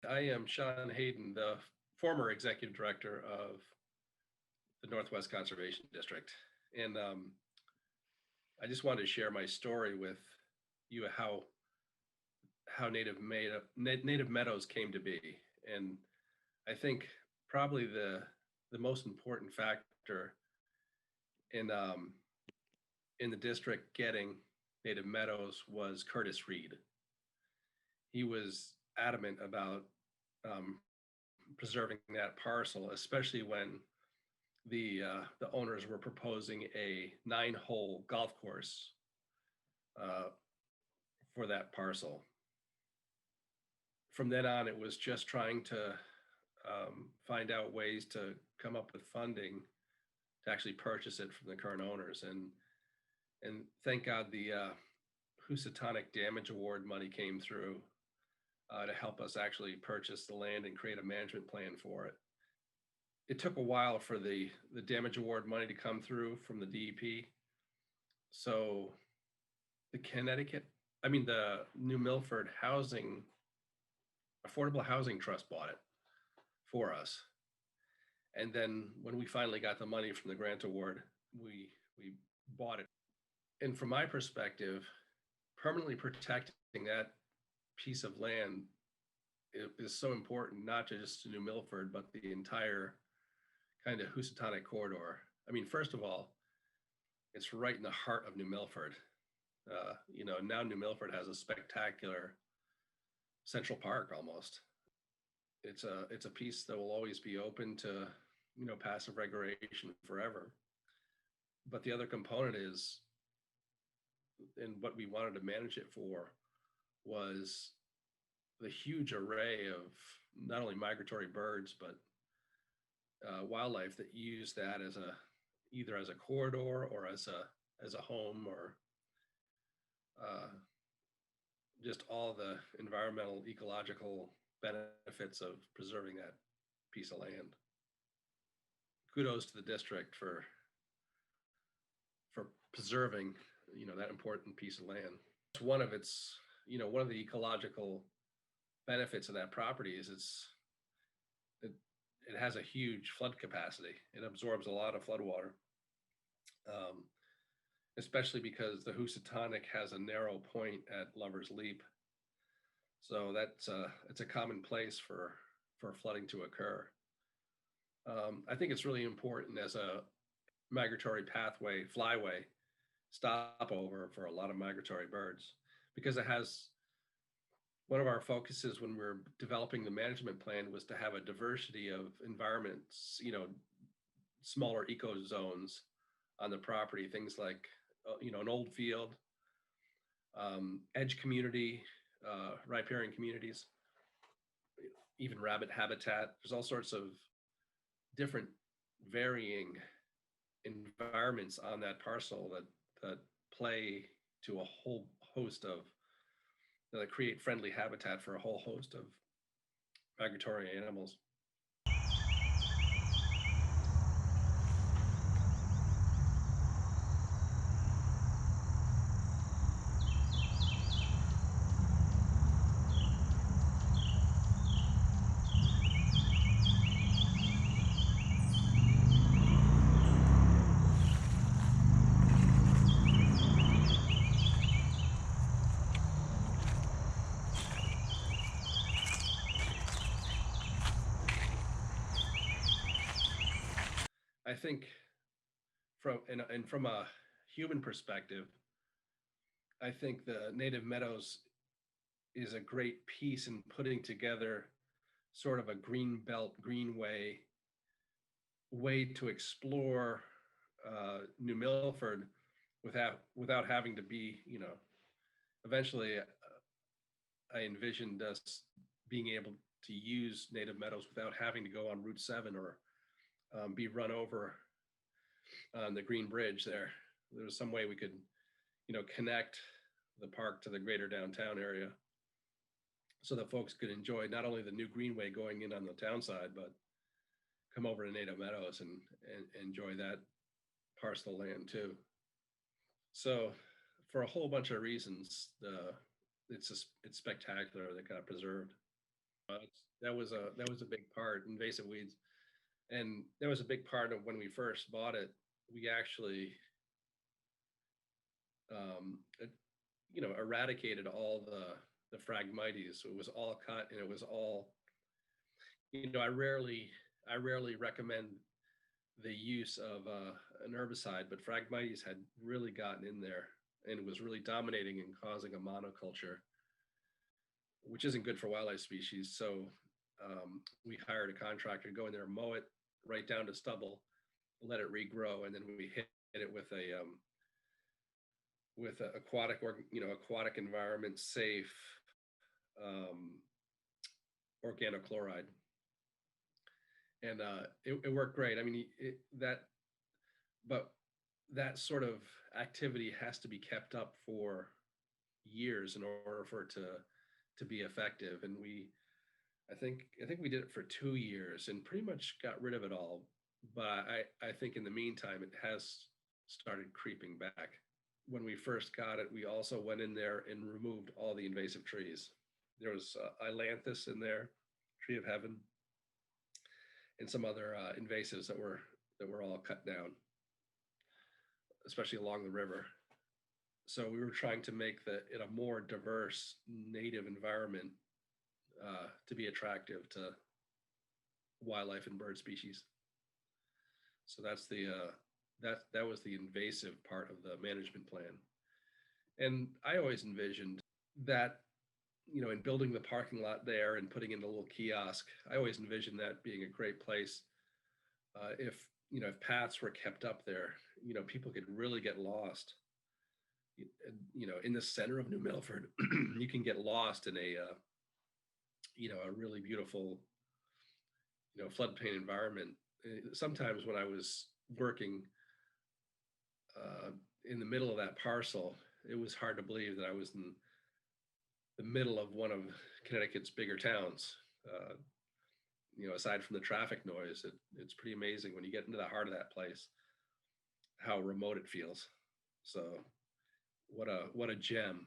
I am Sean Hayden, the former Executive Director of the Northwest Conservation District. And I just wanted to share my story with you how Native Meadows came to be. And I think probably the most important factor in in the district getting Native Meadows was Curtis Reed. He was adamant about preserving that parcel, especially when the owners were proposing a 9-hole golf course uh, for that parcel. From then on, it was just trying to find out ways to come up with funding to actually purchase it from the current owners. And thank God the Housatonic Damage Award money came through to help us actually purchase the land and create a management plan for it. It took a while for the damage award money to come through from the DEP. So the the New Milford Affordable Housing Trust bought it for us. And then when we finally got the money from the grant award, we bought it. And from my perspective, permanently protecting that piece of land is so important, not just to New Milford, but the entire kind of Housatonic corridor. I mean, first of all, it's right in the heart of New Milford. Now New Milford has a spectacular Central Park almost. It's a piece that will always be open to passive recreation forever. But the other component is, and what we wanted to manage it for, was the huge array of not only migratory birds but wildlife that use that as either as a corridor or as a home, or uh, just all the environmental ecological benefits of preserving that piece of land. Kudos to the district for preserving that important piece of land. It's one of the ecological benefits of that property is it has a huge flood capacity. It absorbs a lot of flood water, um, especially because the Housatonic has a narrow point at Lover's Leap. So it's a common place for flooding to occur. I think it's really important as a migratory pathway, flyway, stopover for a lot of migratory birds, because it has one of our focuses when we're developing the management plan was to have a diversity of environments, smaller eco zones on the property, things like, an old field, edge community, riparian communities, even rabbit habitat. There's all sorts of different varying environments on that parcel that play to a whole host of that create friendly habitat for a whole host of migratory animals. I think from a human perspective, I think the Native Meadows is a great piece in putting together sort of a green belt, greenway way to explore New Milford without having to be, eventually I envisioned us being able to use Native Meadows without having to go on Route 7 or be run over on the Green Bridge there. There was some way we could, connect the park to the greater downtown area so that folks could enjoy not only the new greenway going in on the town side, but come over to Native Meadows and enjoy that parcel of land too. So for a whole bunch of reasons, it's spectacular. They got preserved. That was a big part, invasive weeds, and that was a big part of when we first bought it. We actually, it, eradicated all the Phragmites. It was all cut, and it was all, I rarely recommend the use of an herbicide, but Phragmites had really gotten in there and it was really dominating and causing a monoculture, which isn't good for wildlife species. So we hired a contractor to go in there, mow it right down to stubble, let it regrow, and then we hit it with a aquatic or aquatic environment safe um, organochloride, and it worked great. I mean, but that sort of activity has to be kept up for years in order for it to be effective. And I think we did it for 2 years and pretty much got rid of it all. But I think in the meantime it has started creeping back. When we first got it, we also went in there and removed all the invasive trees. There was ailanthus in there, tree of heaven, and some other invasives that were all cut down, especially along the river. So we were trying to make it a more diverse native environment to be attractive to wildlife and bird species. So that's that was the invasive part of the management plan. And I always envisioned that, in building the parking lot there and putting in a little kiosk, I always envisioned that being a great place. If if paths were kept up there, people could really get lost. In the center of New Milford, you can get lost in a really beautiful, floodplain environment. Sometimes when I was working in the middle of that parcel, it was hard to believe that I was in the middle of one of Connecticut's bigger towns. Aside from the traffic noise, it's pretty amazing when you get into the heart of that place, how remote it feels. So what a gem.